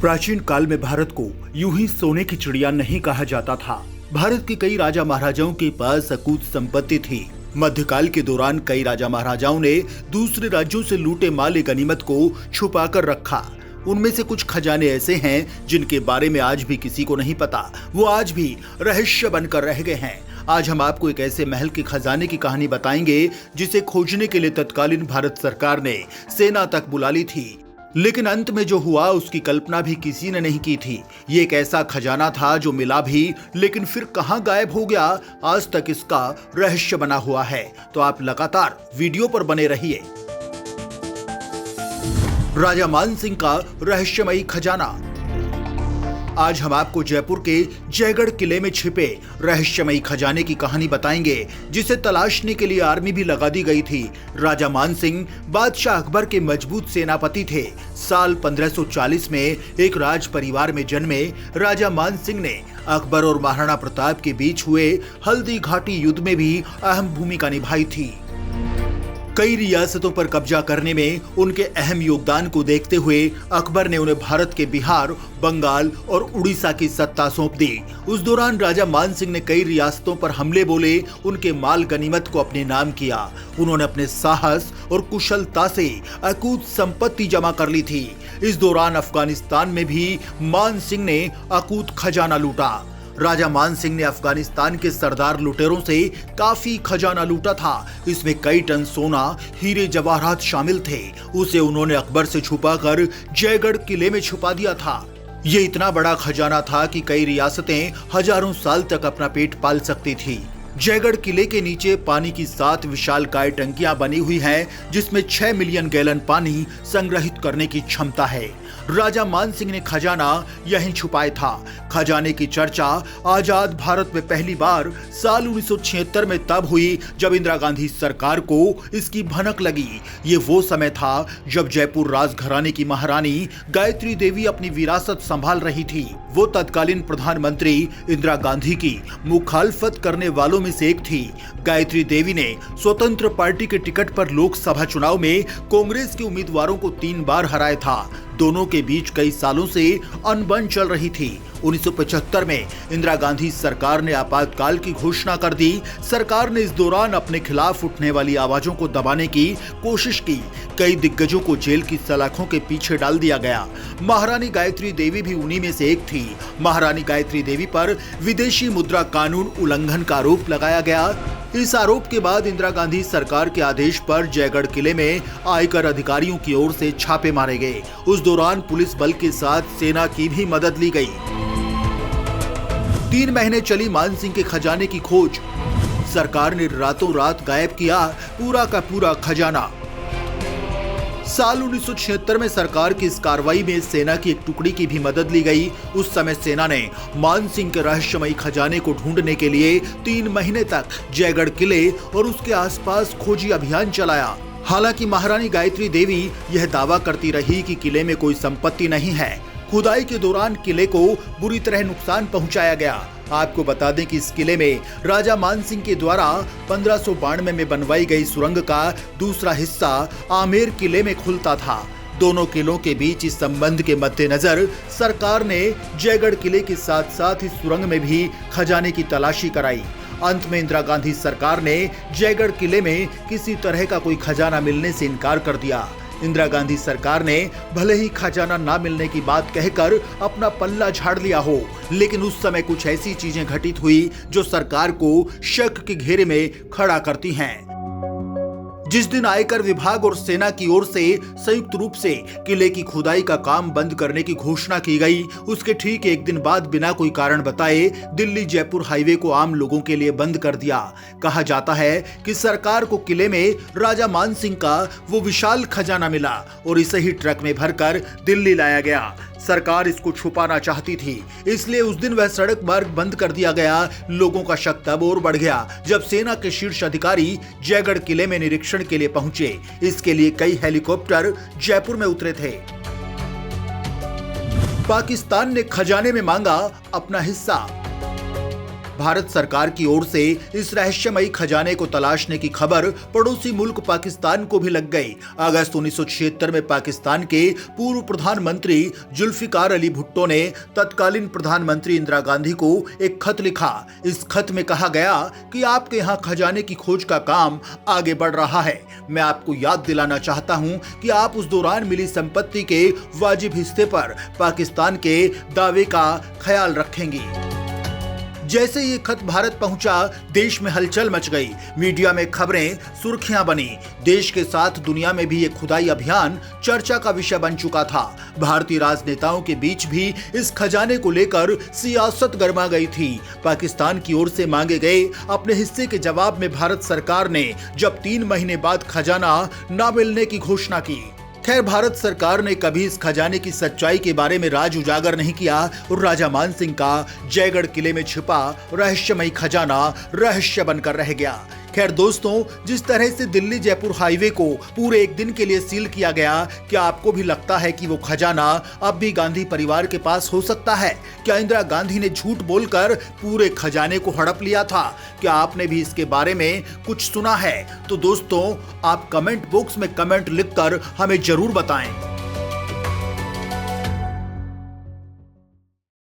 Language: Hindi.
प्राचीन काल में भारत को यूं ही सोने की चिड़िया नहीं कहा जाता था। भारत के कई राजा महाराजाओं के पास अकूत संपत्ति थी। मध्यकाल के दौरान कई राजा महाराजाओं ने दूसरे राज्यों से लूटे माल गनीमत को छुपा कर रखा। उनमें से कुछ खजाने ऐसे हैं जिनके बारे में आज भी किसी को नहीं पता, वो आज भी रहस्य बनकर रह गए हैं। आज हम आपको एक ऐसे महल के खजाने की कहानी बताएंगे जिसे खोजने के लिए तत्कालीन भारत सरकार ने सेना तक बुला ली थी, लेकिन अंत में जो हुआ उसकी कल्पना भी किसी ने नहीं की थी। ये एक ऐसा खजाना था जो मिला भी, लेकिन फिर कहां गायब हो गया, आज तक इसका रहस्य बना हुआ है। तो आप लगातार वीडियो पर बने रहिए। राजा मान सिंह का रहस्यमयी खजाना। आज हम आपको जयपुर के जयगढ़ किले में छिपे रहस्यमयी खजाने की कहानी बताएंगे, जिसे तलाशने के लिए आर्मी भी लगा दी गई थी। राजा मान सिंह बादशाह अकबर के मजबूत सेनापति थे। साल 1540 में एक राज परिवार में जन्मे राजा मान सिंह ने अकबर और महाराणा प्रताप के बीच हुए हल्दी घाटी युद्ध में भी अहम भूमिका निभाई थी। कई रियासतों पर कब्जा करने में उनके अहम योगदान को देखते हुए अकबर ने उन्हें भारत के बिहार, बंगाल और उड़ीसा की सत्ता सौंप दी। उस दौरान राजा मान सिंह ने कई रियासतों पर हमले बोले, उनके माल गनीमत को अपने नाम किया। उन्होंने अपने साहस और कुशलता से अकूत संपत्ति जमा कर ली थी। इस दौरान अफगानिस्तान में भी मान सिंह ने अकूत खजाना लूटा। राजा मान सिंह ने अफगानिस्तान के सरदार लुटेरों से काफी खजाना लूटा था। इसमें कई टन सोना, हीरे जवाहरात शामिल थे। उसे उन्होंने अकबर से छुपाकर जयगढ़ किले में छुपा दिया था। ये इतना बड़ा खजाना था कि कई रियासतें हजारों साल तक अपना पेट पाल सकती थी। जयगढ़ किले के नीचे पानी की 7 विशालकाय टंकियां बनी हुई हैं, जिसमें 6 मिलियन गैलन पानी संग्रहित करने की क्षमता है। राजा मान सिंह ने खजाना यहीं छुपाया था। खजाने की चर्चा आजाद भारत में पहली बार साल 1976 में तब हुई जब इंदिरा गांधी सरकार को इसकी भनक लगी। ये वो समय था जब जयपुर राजघराने की महारानी गायत्री देवी अपनी विरासत संभाल रही थी। वो तत्कालीन प्रधानमंत्री इंदिरा गांधी की मुखालफत करने वालों में से एक थी। गायत्री देवी ने स्वतंत्र पार्टी के टिकट पर लोकसभा चुनाव में कांग्रेस के उम्मीदवारों को 3 बार हराया था। दोनों के बीच कई सालों से अनबन चल रही थी। 1975 में इंदिरा गांधी सरकार ने आपातकाल की घोषणा कर दी। सरकार ने इस दौरान अपने खिलाफ उठने वाली आवाजों को दबाने की कोशिश की। कई दिग्गजों को जेल की सलाखों के पीछे डाल दिया गया। महारानी गायत्री देवी भी उन्हीं में से एक थी। महारानी गायत्री देवी पर विदेशी मुद्रा कानून उल्लंघन का आरोप लगाया गया। इस आरोप के बाद इंदिरा गांधी सरकार के आदेश पर जयगढ़ किले में आयकर अधिकारियों की ओर से छापे मारे गए। उस दौरान पुलिस बल के साथ सेना की भी मदद ली गई। 3 महीने चली मान सिंह के खजाने की खोज। सरकार ने रातों रात गायब किया पूरा का पूरा खजाना। साल 1976 में सरकार की इस कार्रवाई में सेना की एक टुकड़ी की भी मदद ली गई। उस समय सेना ने मान सिंह के रहस्यमयी खजाने को ढूंढने के लिए 3 महीने तक जयगढ़ किले और उसके आसपास खोजी अभियान चलाया। हालांकि महारानी गायत्री देवी यह दावा करती रही कि किले में कोई संपत्ति नहीं है। खुदाई के दौरान किले को बुरी तरह नुकसान पहुंचाया गया। आपको बता दें कि इस किले में राजा मान सिंह के द्वारा 1592 में बनवाई गई सुरंग का दूसरा हिस्सा आमेर किले में खुलता था। दोनों किलों के बीच इस संबंध के मद्देनजर सरकार ने जयगढ़ किले के साथ साथ इस सुरंग में भी खजाने की तलाशी कराई। अंत में इंदिरा गांधी सरकार ने जयगढ़ किले में किसी तरह का कोई खजाना मिलने से इनकार कर दिया। इंदिरा गांधी सरकार ने भले ही खजाना ना मिलने की बात कहकर अपना पल्ला झाड़ लिया हो, लेकिन उस समय कुछ ऐसी चीजें घटित हुई जो सरकार को शक के घेरे में खड़ा करती हैं। जिस दिन आयकर विभाग और सेना की ओर से संयुक्त रूप से किले की खुदाई का काम बंद करने की घोषणा की गई, उसके ठीक एक दिन बाद बिना कोई कारण बताए दिल्ली जयपुर हाईवे को आम लोगों के लिए बंद कर दिया। कहा जाता है कि सरकार को किले में राजा मान सिंह का वो विशाल खजाना मिला और इसे ही ट्रक में भरकर दिल्ली लाया गया। सरकार इसको छुपाना चाहती थी, इसलिए उस दिन वह सड़क मार्ग बंद कर दिया गया। लोगों का शक तब और बढ़ गया जब सेना के शीर्ष अधिकारी जयगढ़ किले में निरीक्षण के लिए पहुंचे। इसके लिए कई हेलीकॉप्टर जयपुर में उतरे थे। पाकिस्तान ने खजाने में मांगा अपना हिस्सा। भारत सरकार की ओर से इस रहस्यमयी खजाने को तलाशने की खबर पड़ोसी मुल्क पाकिस्तान को भी लग गई। अगस्त 1976 में पाकिस्तान के पूर्व प्रधानमंत्री जुल्फिकार अली भुट्टो ने तत्कालीन प्रधानमंत्री इंदिरा गांधी को एक खत लिखा। इस खत में कहा गया कि आपके यहाँ खजाने की खोज का काम आगे बढ़ रहा है। मैं आपको याद दिलाना चाहता हूं कि आप उस दौरान मिली संपत्ति के वाजिब हिस्से पर पाकिस्तान के दावे का ख्याल रखेंगी। जैसे ये खत भारत पहुंचा, देश में हलचल मच गई। मीडिया में खबरें सुर्खियां बनी। देश के साथ दुनिया में भी ये खुदाई अभियान चर्चा का विषय बन चुका था। भारतीय राजनेताओं के बीच भी इस खजाने को लेकर सियासत गर्मा गई थी। पाकिस्तान की ओर से मांगे गए अपने हिस्से के जवाब में भारत सरकार ने जब 3 महीने बाद खजाना न मिलने की घोषणा की। खैर, भारत सरकार ने कभी इस खजाने की सच्चाई के बारे में राज उजागर नहीं किया और राजा मानसिंह का जयगढ़ किले में छिपा रहस्यमयी खजाना रहस्य बनकर रह गया। खैर दोस्तों, जिस तरह से दिल्ली जयपुर हाईवे को पूरे एक दिन के लिए सील किया गया, क्या आपको भी लगता है कि वो खजाना अब भी गांधी परिवार के पास हो सकता है? क्या इंदिरा गांधी ने झूठ बोलकर पूरे खजाने को हड़प लिया था? क्या आपने भी इसके बारे में कुछ सुना है? तो दोस्तों, आप कमेंट बॉक्स में कमेंट लिखकर हमें जरूर बताएं।